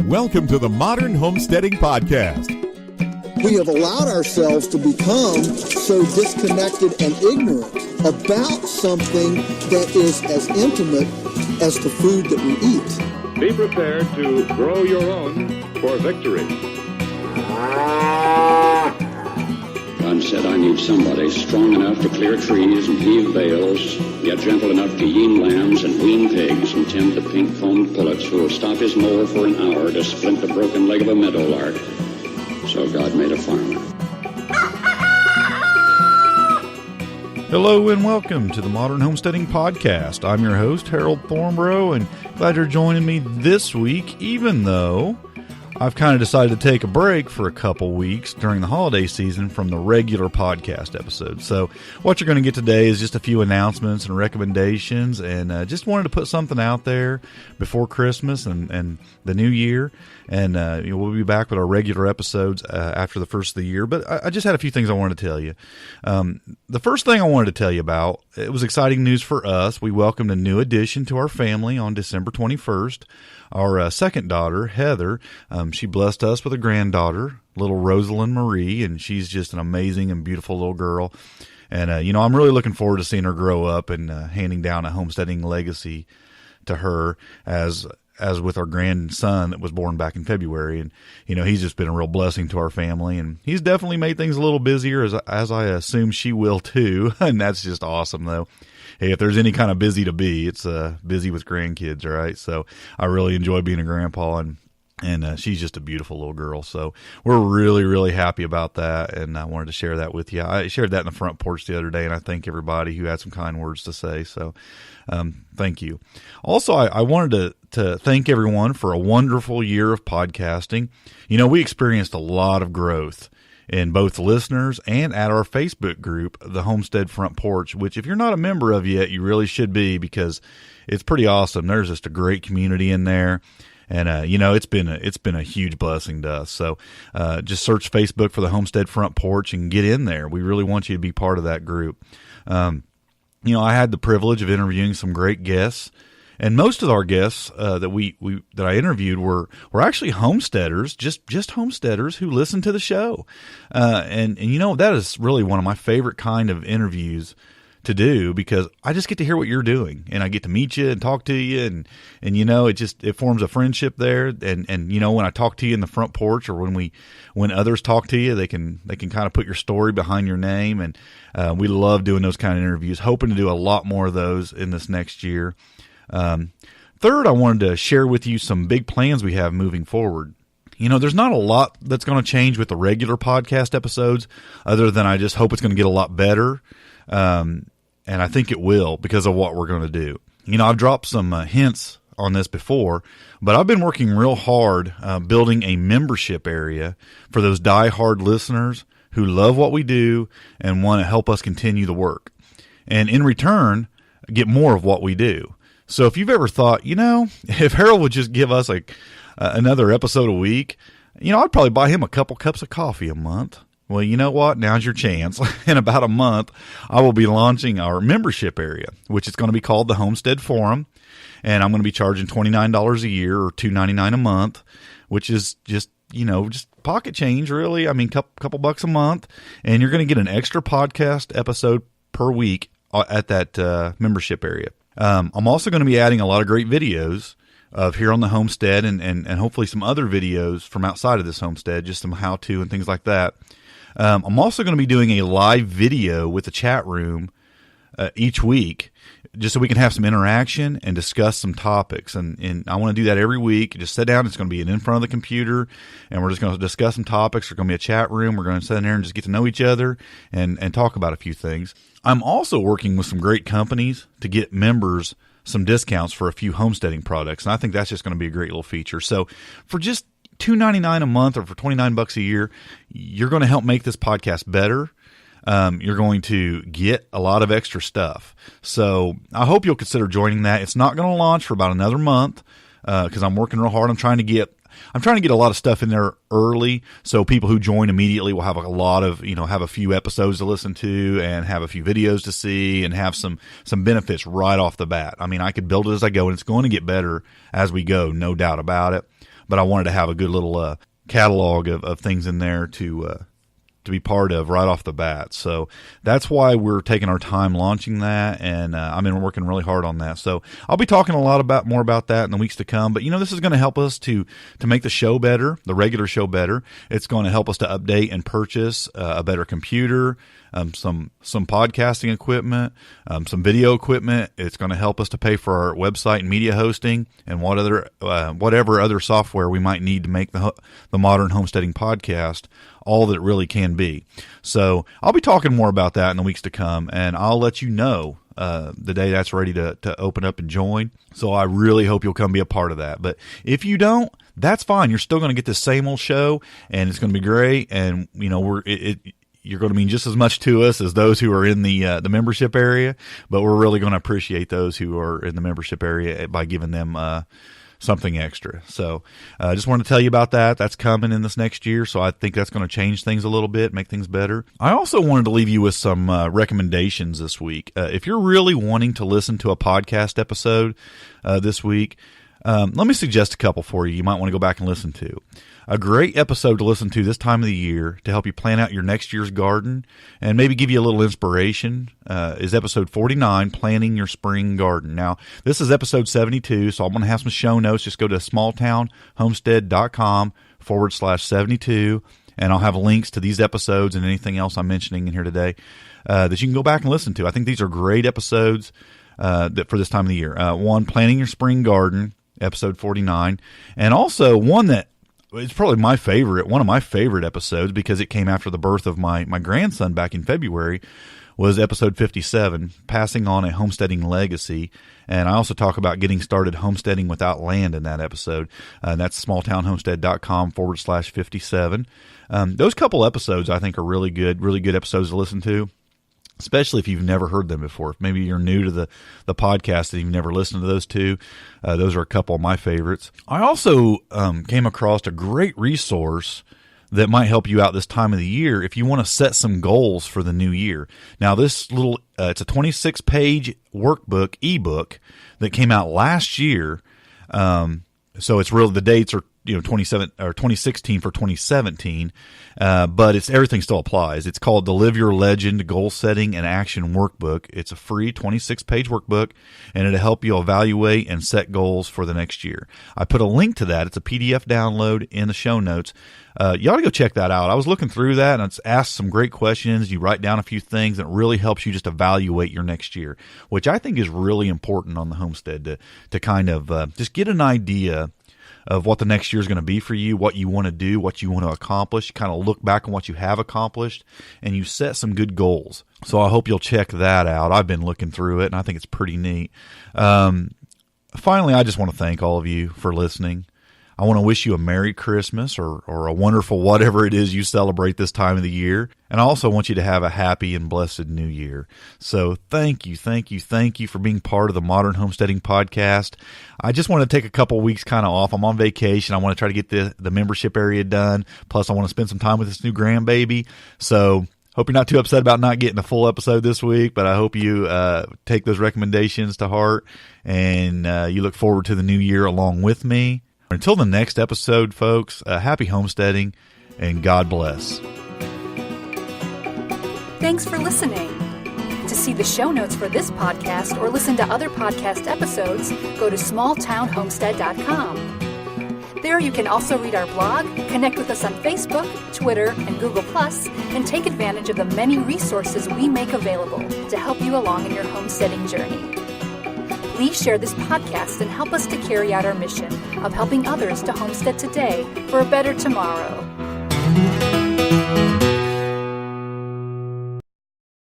Welcome to the Modern Homesteading Podcast. We have allowed ourselves to become so disconnected and ignorant about something that is as intimate as the food that we eat. Be prepared to grow your own for victory. God said, I need somebody strong enough to clear trees and heave bales, yet gentle enough to yean lambs and wean pigs and tend the pink-combed pullets who will stop his mower for an hour to splint the broken leg of a meadowlark. So God made a farmer. Hello and welcome to the Modern Homesteading Podcast. I'm your host, Harold Thornborough, and glad you're joining me this week, even though I've kind of decided to take a break for a couple weeks during the holiday season from the regular podcast episodes. So what you're going to get today is just a few announcements and recommendations, and just wanted to put something out there before Christmas and the new year. And we'll be back with our regular episodes after the first of the year. But I just had a few things I wanted to tell you. The first thing I wanted to tell you about, it was exciting news for us. We welcomed a new addition to our family on December 21st. Our second daughter, Heather, she blessed us with a granddaughter, little Rosalyn Marie, and she's just an amazing and beautiful little girl. And, I'm really looking forward to seeing her grow up and handing down a homesteading legacy to her as with our grandson that was born back in February. And, he's just been a real blessing to our family, and he's definitely made things a little busier, as I assume she will too. And that's just awesome, though. Hey, if there's any kind of busy to be, it's busy with grandkids, all right? So I really enjoy being a grandpa, and she's just a beautiful little girl. So we're really, really happy about that, and I wanted to share that with you. I shared that in the front porch the other day, and I thank everybody who had some kind words to say. So thank you. Also, I wanted to thank everyone for a wonderful year of podcasting. We experienced a lot of growth in both listeners and at our Facebook group, the Homestead Front Porch, which if you're not a member of yet, you really should be, because it's pretty awesome. There's just a great community in there. And, it's been a huge blessing to us. So, just search Facebook for the Homestead Front Porch and get in there. We really want you to be part of that group. I had the privilege of interviewing some great guests, and most of our guests, that I interviewed were actually homesteaders, just homesteaders who listen to the show. And that is really one of my favorite kind of interviews to do, because I just get to hear what you're doing, and I get to meet you and talk to you, and it forms a friendship there. And when I talk to you in the front porch, or when others talk to you, they can kind of put your story behind your name. And we love doing those kind of interviews, hoping to do a lot more of those in this next year. Third, I wanted to share with you some big plans we have moving forward. There's not a lot that's going to change with the regular podcast episodes, other than I just hope it's going to get a lot better. And I think it will, because of what we're going to do. I've dropped some hints on this before, but I've been working real hard building a membership area for those die-hard listeners who love what we do and want to help us continue the work, and in return get more of what we do. So if you've ever thought, if Harold would just give us another episode a week, I'd probably buy him a couple cups of coffee a month. Well, you know what? Now's your chance. In about a month, I will be launching our membership area, which is going to be called the Homestead Forum. And I'm going to be charging $29 a year, or $2.99 a month, which is just pocket change, really. I mean, couple bucks a month. And you're going to get an extra podcast episode per week at that membership area. I'm also going to be adding a lot of great videos of here on the homestead, and hopefully some other videos from outside of this homestead, just some how-to and things like that. I'm also going to be doing a live video with the chat room each week, just so we can have some interaction and discuss some topics. And I want to do that every week. Just sit down. It's going to be in front of the computer, and we're just going to discuss some topics. There's going to be a chat room. We're going to sit in there and just get to know each other and talk about a few things. I'm also working with some great companies to get members some discounts for a few homesteading products, and I think that's just going to be a great little feature. So for just $2.99 a month, or for $29 a year, you're going to help make this podcast better. You're going to get a lot of extra stuff. So I hope you'll consider joining that. It's not going to launch for about another month, because I'm working real hard. I'm trying to get a lot of stuff in there early, so people who join immediately will have a lot of, have a few episodes to listen to, and have a few videos to see, and have some benefits right off the bat. I mean, I could build it as I go, and it's going to get better as we go, no doubt about it. but I wanted to have a good little catalog of things in there to be part of right off the bat. So that's why we're taking our time launching that, and I've been working really hard on that. So I'll be talking a lot more about that in the weeks to come. But this is going to help us to make the show better, the regular show better. It's going to help us to update and purchase a better computer, some podcasting equipment, some video equipment. It's going to help us to pay for our website and media hosting, and whatever other software we might need to make the Modern Homesteading Podcast all that it really can be. So I'll be talking more about that in the weeks to come, and I'll let you know the day that's ready to open up and join. So I really hope you'll come be a part of that. But if you don't, that's fine. You're still going to get the same old show, and it's going to be great. And you're going to mean just as much to us as those who are in the membership area, but we're really going to appreciate those who are in the membership area by giving them something extra. So I just wanted to tell you about that. That's coming in this next year, so I think that's going to change things a little bit, make things better. I also wanted to leave you with some recommendations this week. If you're really wanting to listen to a podcast episode this week, let me suggest a couple for you. You might want to go back and listen to. A great episode to listen to this time of the year to help you plan out your next year's garden and maybe give you a little inspiration is episode 49, Planning Your Spring Garden. Now, this is episode 72, so I'm going to have some show notes. Just go to smalltownhomestead.com/72, and I'll have links to these episodes and anything else I'm mentioning in here today that you can go back and listen to. I think these are great episodes for this time of the year. One, Planning Your Spring Garden, episode 49, and also one that it's probably one of my favorite episodes because it came after the birth of my grandson back in February, was episode 57, Passing on a Homesteading Legacy. And I also talk about getting started homesteading without land in that episode. That's smalltownhomestead.com/57. Those couple episodes I think are really good episodes to listen to, especially if you've never heard them before. If maybe you're new to the podcast and you've never listened to those two. Those are a couple of my favorites. I also came across a great resource that might help you out this time of the year if you want to set some goals for the new year. Now, this little it's a 26-page workbook, ebook, that came out last year. So it's real. The dates are 2016 for 2017, but everything still applies. It's called the Live Your Legend Goal Setting and Action Workbook. It's a free 26-page workbook, and it'll help you evaluate and set goals for the next year. I put a link to that. It's a PDF download in the show notes. You ought to go check that out. I was looking through that, and it's asked some great questions. You write down a few things, and it really helps you just evaluate your next year, which I think is really important on the homestead to kind of just get an idea of what the next year is going to be for you, what you want to do, what you want to accomplish. You kind of look back on what you have accomplished, and you set some good goals. So I hope you'll check that out. I've been looking through it, and I think it's pretty neat. Finally, I just want to thank all of you for listening. I want to wish you a Merry Christmas or a wonderful whatever it is you celebrate this time of the year. And I also want you to have a happy and blessed new year. So thank you for being part of the Modern Homesteading Podcast. I just want to take a couple weeks kind of off. I'm on vacation. I want to try to get the membership area done. Plus, I want to spend some time with this new grandbaby. So hope you're not too upset about not getting a full episode this week, but I hope you take those recommendations to heart and you look forward to the new year along with me. Until the next episode, folks, happy homesteading and God bless. Thanks for listening. To see the show notes for this podcast or listen to other podcast episodes, go to smalltownhomestead.com. There you can also read our blog, connect with us on Facebook, Twitter, and Google+, and take advantage of the many resources we make available to help you along in your homesteading journey. Please share this podcast and help us to carry out our mission of helping others to homestead today for a better tomorrow.